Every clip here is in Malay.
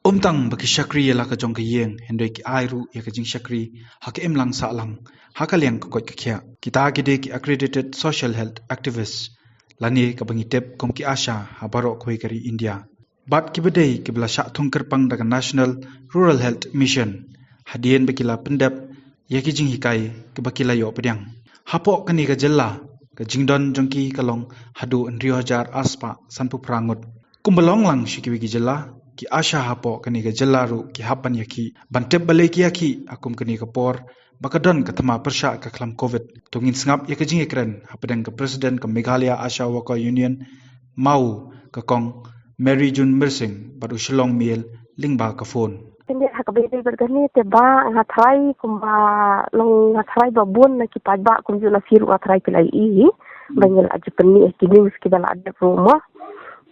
Tang bagi syakri ialah ka jong ka yeng hendoi ki airu ya ka jing syakri hak em lang sa lang hak liang ka koi ka khia kita gide ki accredited social health activist lani ka bangi tep kom ki ASHA ha baro khoi kari India bat ki bedei ki bla sha thong kerpang daga National Rural Health Mission hadien bakila pendap ya ki jing hikai ki bakila ïohpdiang hapo kani ka jella ka jingdon jongki kalong hadu en 2000 aspa sanpu prangut kumbalong lang shikiwi ki jella ki ASHA hapo kani ga jelaru ki hapan yaki bantep balai ki yaki akum kani ka por bakadon ka thama persha ka khlam covid tungin sngap ya ka jing ekran hapadang ka president ka Meghalaya ASHA Worker Union mau ka kong Mary Jun Mirsing badu shilong miel lingba ka phone Hindi hakabili bergani teba ngatrai kumba long ngatrai babun na kipajba kum jula firu ngatrai pilai i bangil aja peni ki news ki bala ada rumah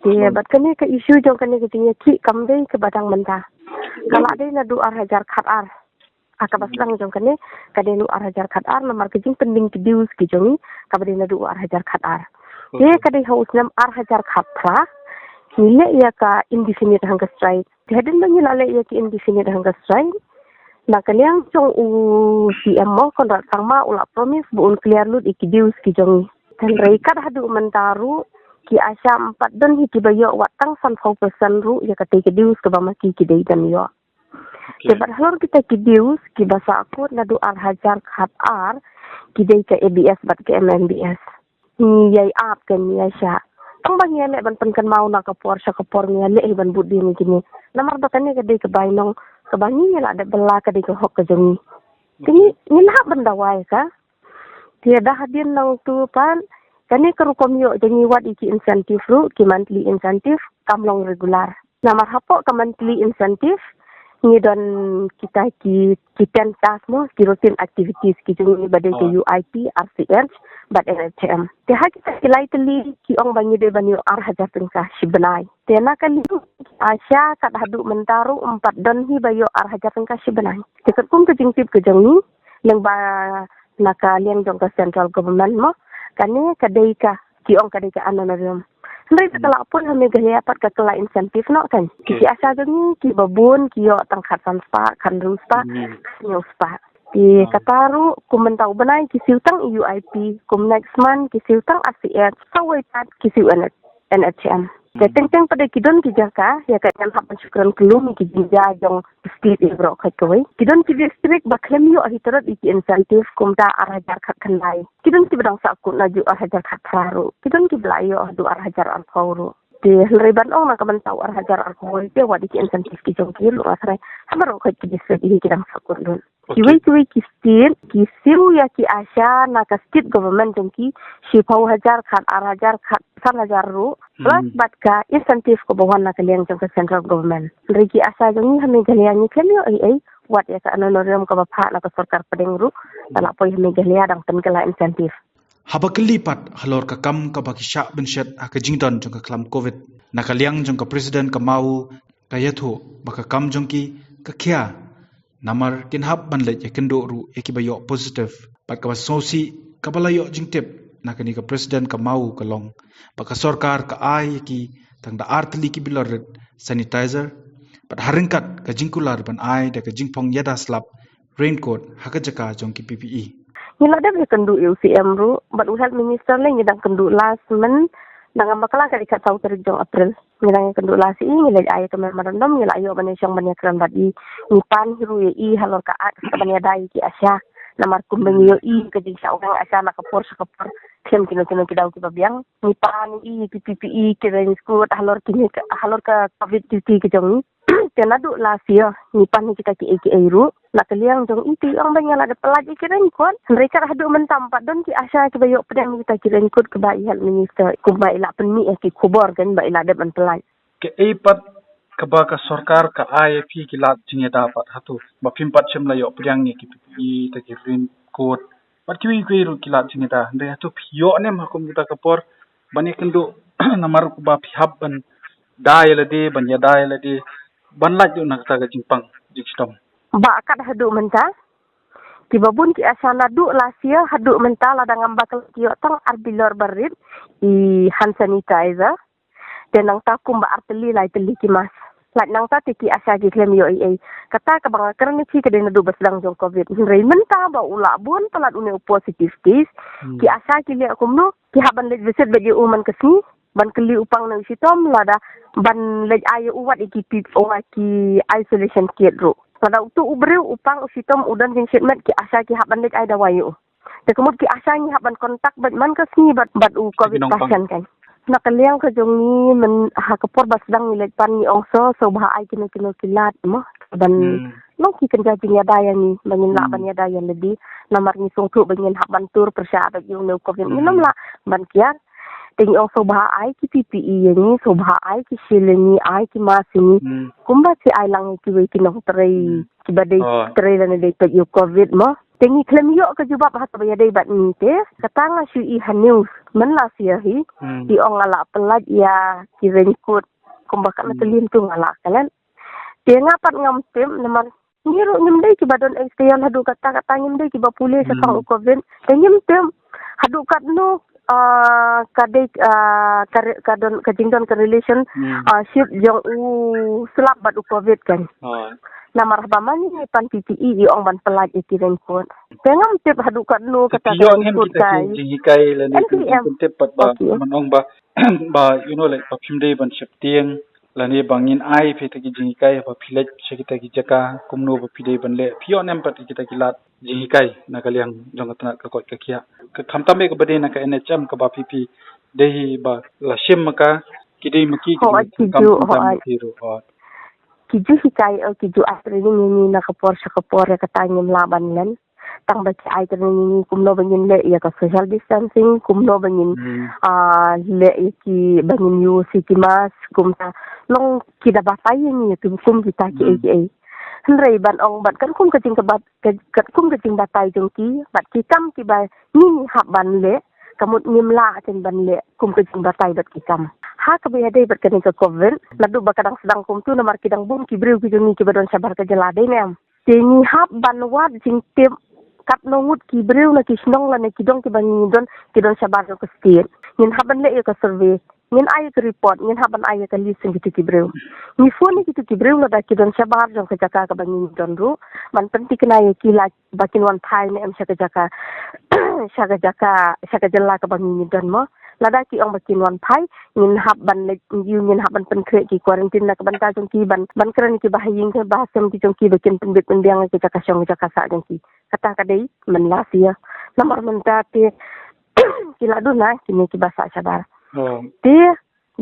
dia bat kani ke isu jong kani ke tinggi ki kamdei ke badang mentah kala dei na du hajar khat ar akabas lang jong kani kade nu hajar khat ar nomor ke jing pending ki news ki jongi kabade na du hajar khat ar dia kade haus nam hajar khat pra nile ya ka indefinite hangga strike hadin bangil ale ya ki indefinite hangga strike na kaliang jong u CM mo kontrak sama ula promise buun clear lut iki news ki jongi dan reikat hadu mentaru ki ASHA 4 don hiti bayo watang san 4% ru ya kate ke dius ke bama ki dei dan yo. Sebab halor kita ki dius ki basa aku na du hajar khat ar ki dei ke ABS bat ke MNBS. Ni yai ap ke ni ASHA. Tong bang ya le ban penkan mau na ka por ni le ban budi ni kini. Namar bakane ke dei ke bainong ke bangi ya la ada bela ke dei ke hok ke jengi. Kini ni lah bendawai ka. Tiada hadir nang tu pan kani kerukom yo jengi wat iki insentif ru ki monthly insentif kamlong regular. Namar hapo ka monthly insentif ni don kita ki pentas mo ki routine activities ki jengi badai ke UIP RCH bad NHM. Te ha kita kilai teli ki ong bangi de banyo hajar tengkah sibenai. Te na kali ASHA kat hadu mentaru 4 don hi bayo hajar tengkah sibenai. Te kum ke jingtip ke jengi yang ba naka liang jong ka central government mo kani kadai ka ki ong kadai ka anonarium ndai kala pun hame gaya pat ka kala insentif no kan ki ASHA jeng ki babun ki yo tangkhat spa kan ruspa nyo spa ki kataru kumentau benai ki siutang UIP kum next month ki siutang RCH sawai pat ki siu NHM Teng pada kidon ki jaka ya kan yang hapan syukran kelum ki jinja jong state ibro kai koi kidon ki district baklem yo ahitarat iki insentif kumta hajar khat khandai kidon ki bedang sakut laju hajar khat faru kidon ki blayo du hajar al fauru di leban ong na kamantau hajar al koi te wadi ki insentif ki jong ki lu asrai hamaro kai ki district iki kidang sakut lun kiwi ki state ki siu ya ki ASHA na ka state government jong ki sipau hajar khat san hajar ru plus batka insentif ko bawan na kaliang jong ka central government rigi ASHA jong ni hame galiang ni kemyo ai wat ya ka anonorium ka bapha na ka Sorkar pedeng ru tala poi hame galia dang ten kala insentif haba kelipat halor ka kam ka baki sha benchet ha ka jingdon jong ka klam covid na kaliang jong ka president ka mau ka yatho baka kam jong ki ka khia namar kin hab ban le ya kendo ru ekibayo positive bat ka sosi ka balayo jingtep na kani ka president ka mau ka long baka Sorkar ka ai ki tang da artli ki bilor sanitiser pat haringkat ka jingkular ban ai da ka jingpong yada slap Raincoat haka jaka jong ki PPE nila da kendu UCM ru but health minister le ngidang kendu last month nang bakala ka dikat sau terjong April ngidang kendu last i ngilai ai ka memorandum ngilai ayo banesyang banyakran badi nipan hiru i halor ka ak sa banyadai ki ASHA namar kumbengi yo i ka jing sa orang ASHA na kapor kem kino kidau ki babiang nipan i PPE ki Raincoat halor ka covid duty ki jong tena du last year nipan kita ki ru nak kaliang jong itu orang banyak ada pelaj ki Raincoat mereka hadu mentampat don ki ASHA ki bayo pedang kita ki Raincoat ke bai health minister ku bai la penni ki khobor kan bai la ban pelaj ke eipat kaba ka Sorkar ka IAP ki lat jinge dapat hatu bapimpat semla yo pedang ni ki PPE ta ki Raincoat pat ki ru ki lat jinge da ndai hatu yo nem hakum kita kapor bani kendu namar ku ba phihab ban dai lade ban ya dai lade ban laj du nak ta ga jingpang jikstom ba kat hadu menta ki babun ki ASHA nadu lasia hadu menta ladang ambakal ki tang bilor barit I hand sanitizer dan nang takum ba arteli lai teli ki mas Lat nang tati ki ASHA ki klem yo kata ka bang kerana ki ka dena dubas dang jong covid rei menta ba ula bun pelat une positif case ki ASHA ki le kumno ki haban le visit ba di uman kesni ban keli upang nang sitom lada ban le ayo uwat iki pip o ki isolation kit ro pada tu ubreu upang sitom udan jing shipment ki ASHA ki haban le ai da wayo te kemud ki ASHA ni haban kontak bat man kesni bat u covid pasien kan nakaliang ka jong ni men ha kapor bas dang ni pan ni ongso so bah ai kino kilat mo dan nong ki kan jajing ya daya ni bangin la ban ya daya lebih namar ni sung tu bangin hak bantur persyarat yung no covid ni namla ban kiar ting ongso bah ai ki PPE ni so bah ai ki shileni ai ki masini kumba si ai lang ki we kinong tray ki badai tray na dai pag yung covid mo tingi klem yo ka juba ba ta ya dai bat ni te katanga shu I news men la sia hi di ong ala pelat ya ki Raincoat kumba kan telim tu ngala kalen dia ngapat ngam tem namar ngiru ngim dai ki badon eksteyan hadu kata ngim dai ki ba pulih sa pang covid ngim tem hadu kat no kadai kadon kajingdon ke relation ship jong u selap bat covid kan namar bamani ni pan PPE ong ban pelat iki Raincoat tengam tip hadu kat no kata Raincoat kai jingikai la ni tip pat ba manong ba ba like pa phimdei ban sheptieng la ni bangin ai phe ta ki jingikai ba philet shekita ki jaka kumno ba phidei ban le phio nem pat kita kilat jingikai na kaliang jong atna ka kot ka kia ka thamtame ka bade na ka NHM ka ba PP dehi ba la shem ka kidei maki ki kam hiro kiju hikai kiju asri ni na kapor sa kapor ya katanyim laban lan tang ba ai kan ni kumno bangin le ya ka social distancing kumno bangin le ki bangin yu city mas kumta long kita batay ni tum kum kita ki Henry ban ong bat kan kum kajing kebat kum kajing batay jong ki bat ki kam ki ba ni hab ban le kamut nimla chen ban le kum kajing batay bat ki kam ha ka be dai bat kan ka covid ladu ba kadang sedang kum tu namar kidang bum ki breu ki jong ni ki badon sabar ka jelade nem tini hab ban wat jing tip kat nongut ki breu na ki snong la ne ki dong ki bangin don sabar ka state nin haban le ka survey nin ay ka report nin haban ay ka listen ki breu ni phone ki breu la da ki don sabar jong ka jaka ka bangin don ru man penting na ki la bakin wan thai ne am sa ka jaka sa ka jalla ka bangin don mo lada ki ong bakin wan phai nin haban le nin haban pen kre ki quarantine na ka banta jong ki ban kran ki bahaying ka bahasam ki jong ki bakin penbit pendiang ki jaka syong jaka sa jong ki kata kadai menlasia namar menta te kila duna kini ki basa sabar te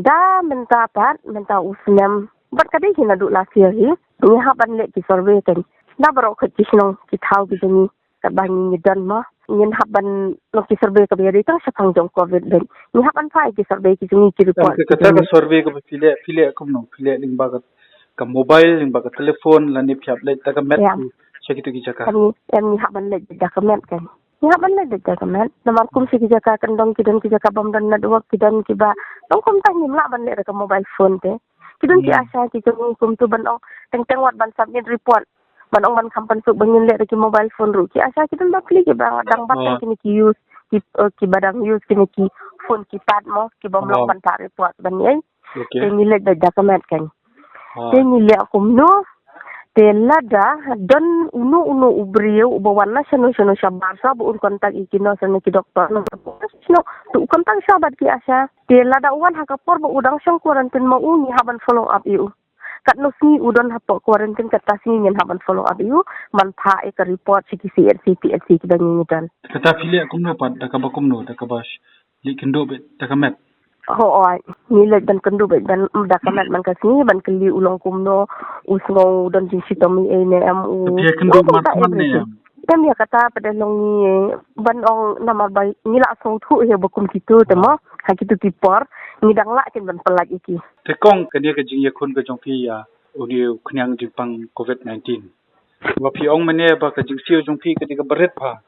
da menta pat menta usnem bat kadai kina du lasia hi ni haban le ki survey kan da baro khati snong ki thau ki jeni ka bangi ni dan ma ngin haban lo ki survey ka beri tang sa phang jong covid ben ni haban phai ki survey ki jeni ki report ka ka survey ka file kumno file ling bagat ka mobile ling bagat telephone la ni phiap le ta ka met segitu ki jaka em ni haban le jaka met kan ni haban le jaka met namar kum si ki jaka kan dong ki jaka bam dan na dua ki dan ki ba dong kum ta nim la ban le ka mobile phone te ki don ki ASHA ki jong kum tu ban ong teng wat ban submit report ban ong ban kampan su bangin le ki mobile phone ru ki ASHA ki don ba klik ki ba dang bat ki ni ki use ki badang use ki ni ki phone ki pad mo ki bom long ban ta report ban ni te ni le jaka met kan te ni le kum no telada don uno ubrio ubawana sano sabar sa buun kontak ikino sano ki doktor no tu kontak sabat ki ASHA telada uwan hakapor bu udang syong quarantine mau ni haban follow up you kat no sni udon hapo quarantine kata sini ngen haban follow up you man pha e ka report si ki CRC ki bangin dan kata fili kumno pat da ka ba kumno da ka bas li kendo be da ka met Hoai, nilai dan kendu baik dan dakamat man kasini ban keli ulang kumno usngau dan jing sitomi NMU. Dia kendu matman ya. Dem ya kata pada long ni ban ong nama baik nila song thu ya bakum kitu temo ha kitu kipor ngidang la ken ban pelat iki. Tekong kenia ke jing yakun ke jong pi ya uni knyang jipang COVID-19. Wa pi ong mene ba ke jing siu jong pi ke diga beret pa.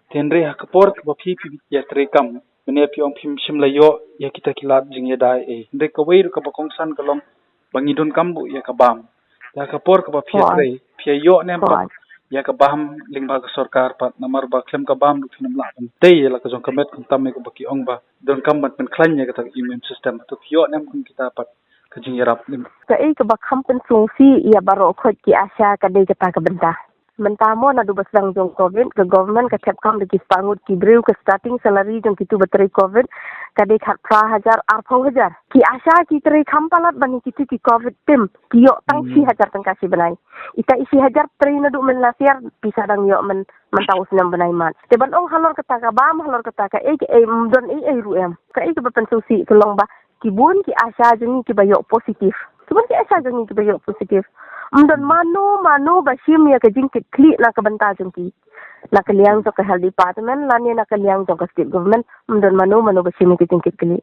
Tenre ha kapor ke ba pi ya trekam. Mene pi ong phim shimla yo ya kita kilat jing ya dai ndre ka wei ka bakong san ka long bangidon kambu ya ka bam ya ka por ka ba phia phia yo nem pa ya ka bam lingba ka Sorkar pat namar ba klem ka bam lu phinam la dei la ka jong kamet kum tamme ko baki ong ba don kam ban klan ya ka ta immune system to phio nem kun kita pat ke jing yarap lim Ka ke bakam pensungsi ia baru khot ki ASHA ka dei kata ka benta. Mentamo na du basang jong COVID ke government ka tep kam de pangut ki brew ke starting salary jong kitu bateri COVID ka dei khat pra hajar arpau hajar. Ki ASHA ki teri kam palat bani kitu ki COVID tim ki yo tang si hajar tang kasi benai. Ita isi hajar teri na du men lasiar bisa dang yo men taus nam benai mat. Te ban ong halor kata ka bam halor kata ka don ru em. Ka ke pensungsi tolong ba kibun ki ASHA jengi ki bayo positif. Kibun ki ASHA jengi ki bayo positif. Mdon manu bashim ya kajing kli na kabanta jengki. Na kaliang to ka health department lani na kaliang to ka state government mdon manu bashim ki kajing kli.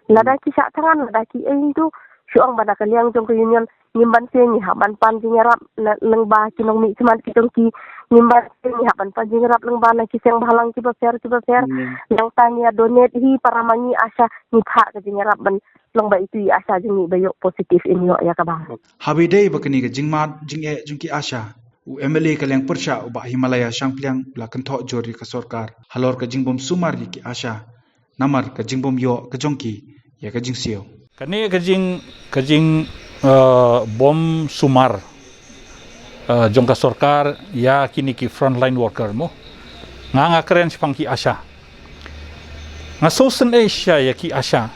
Lada ki sak tangan lada ki tu syuang bana kaliang jong ke union nimban se ni haban pan jing rap lengba ki nong mi cuman ki jong ki nimban se ni haban pan jing rap lengba na ki seng balang ki ba fair yang tanya donate hi para mangi ASHA ni tha ka jing rap ban lengba itu ASHA jing bayo positif in yo ya ka ba. Habidei bakani ke jingmat jinge jingki ASHA u MLA kaleng persha u ba Himalaya shangplyang la kantho jori ka Sorkar halor ka jingbom sumari ki ASHA namar ka jingbom yo ka jongki ya ka jingsio kani kajing bom sumar jongka Sorkar ya kini ki frontline worker mo nga keren sipang ki ASHA nga Southern Asia ya ki ASHA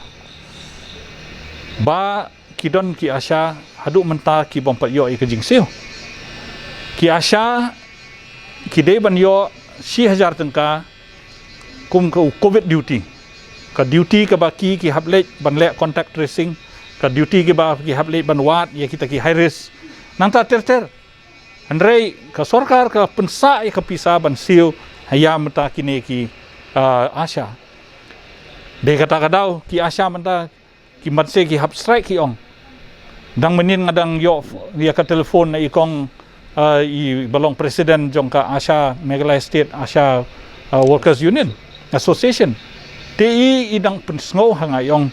ba kidon ki ASHA hadu menta ki bom pat yo i kajing sio ki ASHA ki dei ban yo 6000 tengka kum ko COVID duty ka duty ka baki ki hablek ban le contact tracing ka duty ki ba ki hablek ban wat ya kita ki high risk nanta ter andrei ka Sorkar ka pensa ka pisa ban sio haya menta kini ki ASHA de kata kadau ki ASHA menta ki matse ki hap strike ki ong dang menin ngadang yo ya ka telefon na ikong i balong presiden jong ka ASHA Meghalaya State ASHA Workers Union Association TI idang pensngo hangayong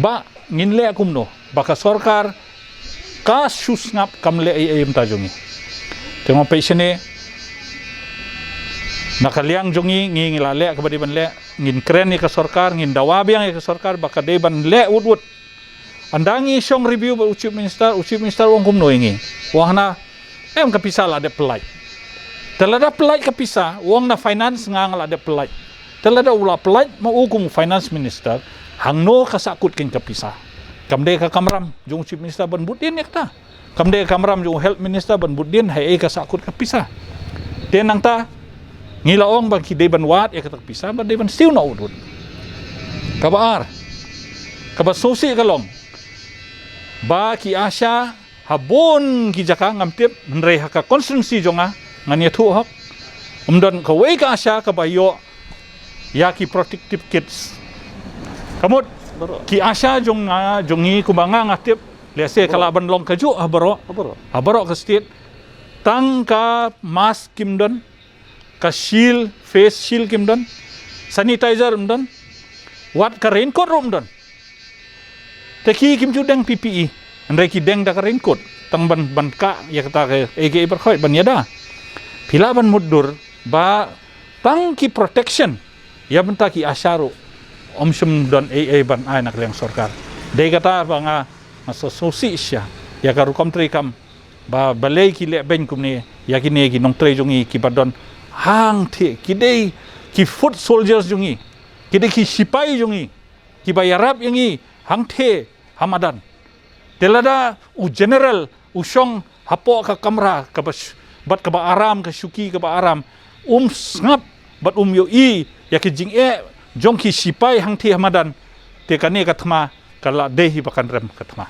ba nginle kumno baka Sorkar ka susngap kamle ayam tajongi tengok patientne nakaliang jongi ngilale kabadi banle ngin kren ni ka Sorkar ngin dawabiang ka Sorkar baka de ban le udut andangi song review ba chief minister wong kumno ingi wahna kapisa la de pelai telada pelai kapisa wong na finance ngang la de pelai telada ula pelai mau hukum finance minister hangno kasakut ken kapisa kamde ka kamram jong chief minister ban budin yakta kamde kamram jong health minister ban budin hai kasakut kapisa tenang ta ngilaong bang ki deban wat ya katak pisa ban deban still na udut kabaar kabasosi kalong ba ki ASHA habon ki jaka ngamtip nrei haka konstitusi jonga ngania thu hok umdon ka wei ka ASHA ka bayo ya ki protective kits kamut ki ASHA jongi kubanga ngatip lese kalaban long kaju abaro ka state tang ka mask kimdon ka shield face shield kimdon sanitizer umdon wat ka raincoat umdon teki kim judeng PPE andai ki deng da ka raincoat tang ban ka ya kata ke ege berkhoi ban yada pila ban mudur ba tang ki protection ya benta ki ASHA omsum don ban ai nak leng Sorkar de kata banga masososi sya ya ka rukom trikam ba balai ki le ben kumni ya kini ki nong tre jongi ki badon hang the ki dei ki foot soldiers jongi ki dei ki sipai jongi ki bayarap yangi hang the hamadan telada u general usong hapo ka kamera ka bat ka ba aram ka syuki ka ba aram ngap bat yo i ya ki jing jong ki sipai hang the hamadan te kane ka thma kala dehi bakan rem ka thma